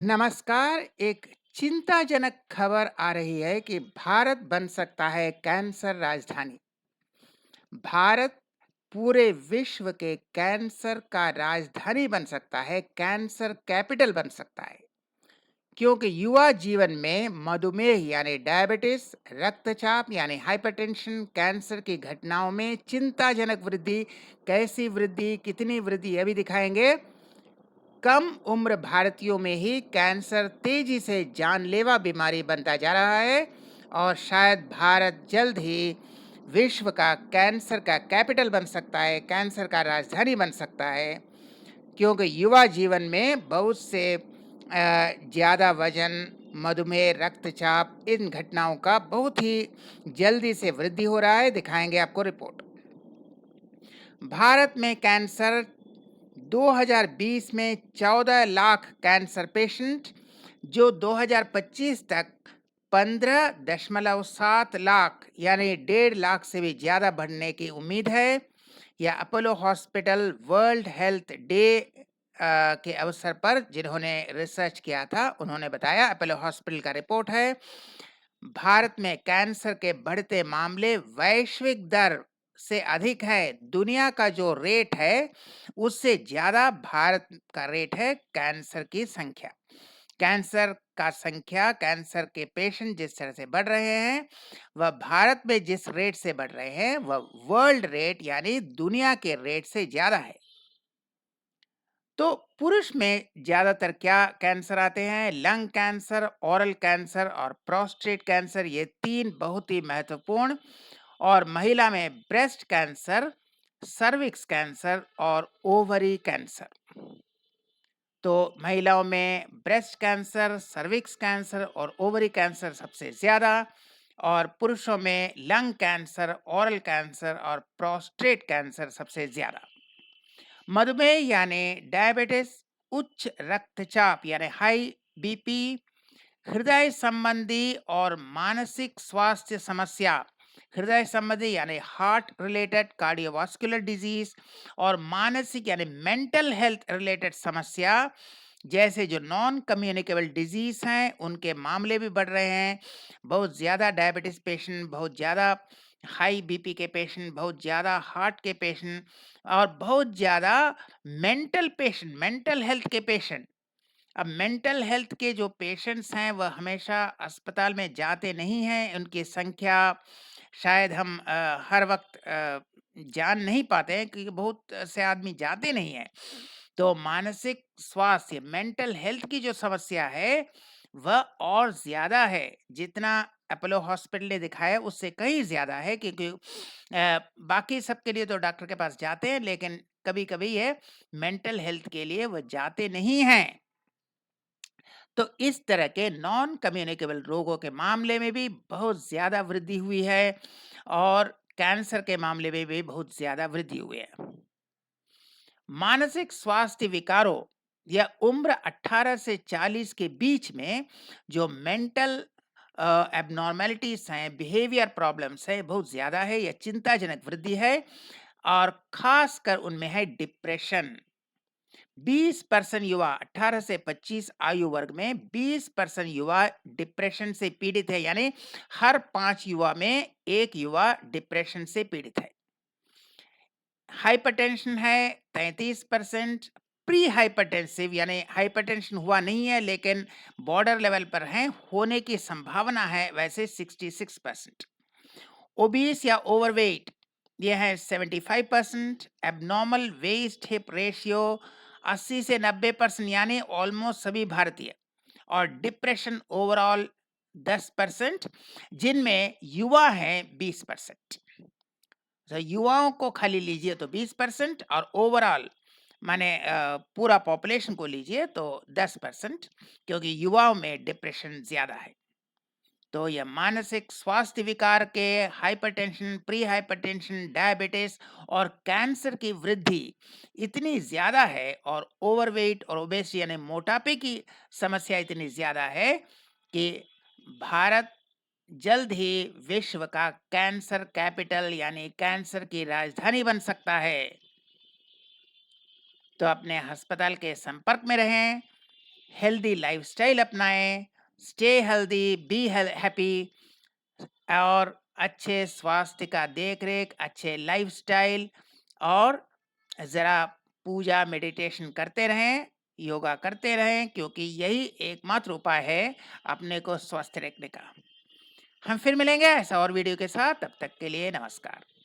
नमस्कार। एक चिंताजनक खबर आ रही है कि भारत बन सकता है कैंसर राजधानी। भारत पूरे विश्व के कैंसर का राजधानी बन सकता है, कैंसर कैपिटल बन सकता है। क्योंकि युवा जीवन में मधुमेह यानी डायबिटीज, रक्तचाप यानी हाइपरटेंशन, कैंसर की घटनाओं में चिंताजनक वृद्धि। कैसी वृद्धि, कितनी वृद्धि, ये भी दिखाएंगे। कम उम्र भारतीयों में ही कैंसर तेजी से जानलेवा बीमारी बनता जा रहा है और शायद भारत जल्द ही विश्व का कैंसर का कैपिटल बन सकता है, कैंसर का राजधानी बन सकता है। क्योंकि युवा जीवन में बहुत से ज़्यादा वजन, मधुमेह, रक्तचाप, इन घटनाओं का बहुत ही जल्दी से वृद्धि हो रहा है। दिखाएंगे आपको रिपोर्ट। भारत में कैंसर 2020 में 14 लाख कैंसर पेशेंट, जो 2025 तक 15.7 लाख यानी 1.5 लाख से भी ज़्यादा बढ़ने की उम्मीद है। यह Apollo hospital world health day के अवसर पर जिन्होंने रिसर्च किया था उन्होंने बताया। अपोलो हॉस्पिटल का रिपोर्ट है। भारत में कैंसर के बढ़ते मामले वैश्विक दर से अधिक है। दुनिया का जो रेट है उससे ज्यादा भारत का रेट है कैंसर की संख्या। कैंसर के पेशेंट जिस तरह से बढ़ रहे हैं, वह भारत में जिस रेट से बढ़ रहे हैं वह वर्ल्ड रेट यानी दुनिया के रेट से ज्यादा है। तो पुरुष में ज्यादातर क्या कैंसर आते हैं? लंग कैंसर, ओरल कैंसर और प्रोस्टेट कैंसर, ये तीन बहुत ही महत्वपूर्ण। और महिला में ब्रेस्ट कैंसर, सर्विक्स कैंसर और ओवरी कैंसर। तो महिलाओं में ब्रेस्ट कैंसर, सर्विक्स कैंसर और ओवरी कैंसर सबसे ज्यादा, और पुरुषों में लंग कैंसर, ओरल कैंसर और प्रोस्टेट कैंसर सबसे ज्यादा। मधुमेह यानी डायबिटीज, उच्च रक्तचाप यानी हाई बीपी, हृदय संबंधी और मानसिक स्वास्थ्य समस्या, हृदय संबंधी यानी हार्ट रिलेटेड कार्डियोवास्कुलर डिजीज, और मानसिक यानी मेंटल हेल्थ रिलेटेड समस्या जैसे जो नॉन कम्युनिकेबल डिजीज हैं उनके मामले भी बढ़ रहे हैं। बहुत ज़्यादा डायबिटीज पेशेंट, बहुत ज़्यादा हाई बीपी के पेशेंट, बहुत ज़्यादा हार्ट के पेशेंट और बहुत ज़्यादा मेंटल हेल्थ के पेशेंट। अब मेंटल हेल्थ के जो पेशेंट्स हैं वह हमेशा अस्पताल में जाते नहीं हैं। उनकी संख्या शायद हम हर वक्त जान नहीं पाते हैं क्योंकि बहुत से आदमी जाते नहीं हैं। तो मानसिक स्वास्थ्य, मेंटल हेल्थ की जो समस्या है वह और ज्यादा है। जितना अपोलो हॉस्पिटल ने दिखाया उससे कहीं ज्यादा है, क्योंकि बाकी सबके लिए तो डॉक्टर के पास जाते हैं, लेकिन कभी कभी ये मेंटल हेल्थ के लिए वह जाते नहीं हैं। तो इस तरह के नॉन कम्युनिकेबल रोगों के मामले में भी बहुत ज्यादा वृद्धि हुई है और कैंसर के मामले में भी बहुत ज्यादा वृद्धि हुई है। मानसिक स्वास्थ्य विकारों या उम्र 18 से 40 के बीच में जो मेंटल एबनॉर्मेलिटीज हैं, बिहेवियर प्रॉब्लम्स है, बहुत ज्यादा है। यह चिंताजनक वृद्धि है और खासकर उनमें है डिप्रेशन। 20% युवा 18 से 25 आयु वर्ग में 20% युवा डिप्रेशन से पीड़ित है, यानी हर 5 युवा में एक युवा डिप्रेशन से पीड़ित है। हाइपरटेंशन है 33%। प्री हाइपरटेंसिव यानी हाइपरटेंशन हुआ नहीं है लेकिन बॉर्डर लेवल पर है, होने की संभावना है वैसे 66%। ओबीस या ओवरवेट ये है 75%। एबनॉर्मल वेस्ट हिप रेशियो 80 से 90% यानी ऑलमोस्ट सभी भारतीय। और डिप्रेशन ओवरऑल 10%, जिनमें युवा हैं 20%। तो युवाओं को खाली लीजिए तो 20% और ओवरऑल माने पूरा पॉपुलेशन को लीजिए तो 10%, क्योंकि युवाओं में डिप्रेशन ज्यादा है। तो यह मानसिक स्वास्थ्य विकार के, हाइपरटेंशन, प्री हाइपरटेंशन, डायबिटीज और कैंसर की वृद्धि इतनी ज्यादा है, और ओवरवेट और ओबेसिटी यानी मोटापे की समस्या इतनी ज्यादा है कि भारत जल्द ही विश्व का कैंसर कैपिटल यानी कैंसर की राजधानी बन सकता है। तो अपने अस्पताल के संपर्क में रहें हेल्दी लाइफ़स्टाइल अपनाएँ, स्टे हेल्दी, बी हैप्पी और अच्छे स्वास्थ्य का देख-रेख, अच्छे लाइफ़स्टाइल और ज़रा पूजा, मेडिटेशन करते रहें, योगा करते रहें क्योंकि यही एकमात्र उपाय है अपने को स्वस्थ रखने का। हम फिर मिलेंगे ऐसा और वीडियो के साथ, तब तक के लिए नमस्कार।